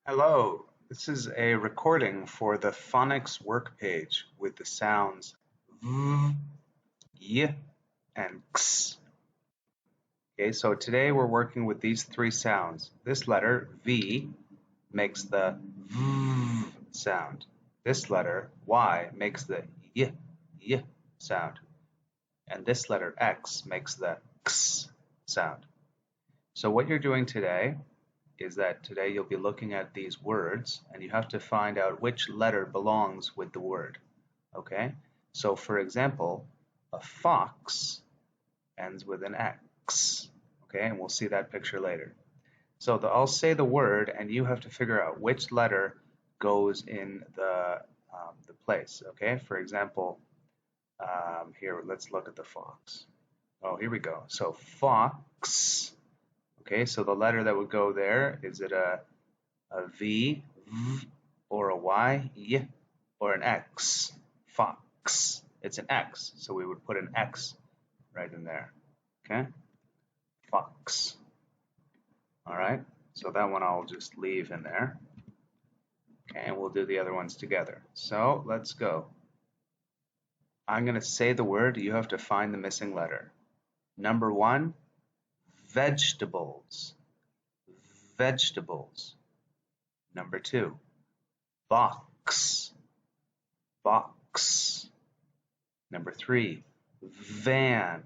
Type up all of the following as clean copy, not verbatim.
Hello, this is a recording for the Phonics Workpage with the sounds v, y, and x. Okay, so today we're working with these three sounds. This letter, V, makes the v sound. This letter, Y, makes the y sound. And this letter, X, makes the x sound. So what you're doing today is that today you'll be looking at these words and you have to find out which letter belongs with the word. Okay? So for example, a fox ends with an X. Okay? And we'll see that picture later. So I'll say the word and you have to figure out which letter goes in the place. Okay? For example, here, let's look at the fox. Oh, here we go. So fox. Okay, so the letter that would go there, is it a V, or a Y, or an X? Fox. It's an X, so we would put an X right in there. Okay? Fox. All right, so that one I'll just leave in there. Okay, and we'll do the other ones together. So let's go. I'm going to say the word, you have to find the missing letter. Number one, vegetables. Vegetables. Number two, box. Box. Number three, van.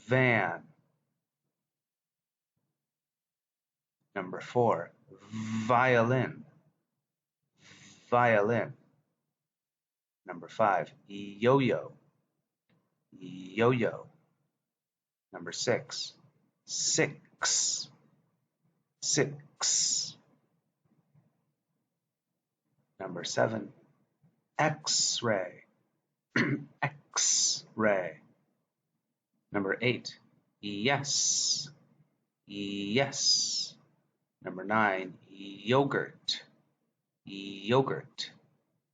Van. Number four, violin. Violin. Number five, yo-yo. Yo-yo. Number six, six. Six. Number seven, X-ray. X-ray. Number eight, yes. Yes. Number nine, yogurt. Yogurt.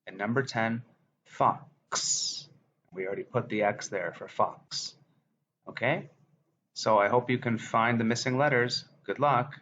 And number 10, fox. We already put the X there for fox. Okay? So I hope you can find the missing letters. Good luck.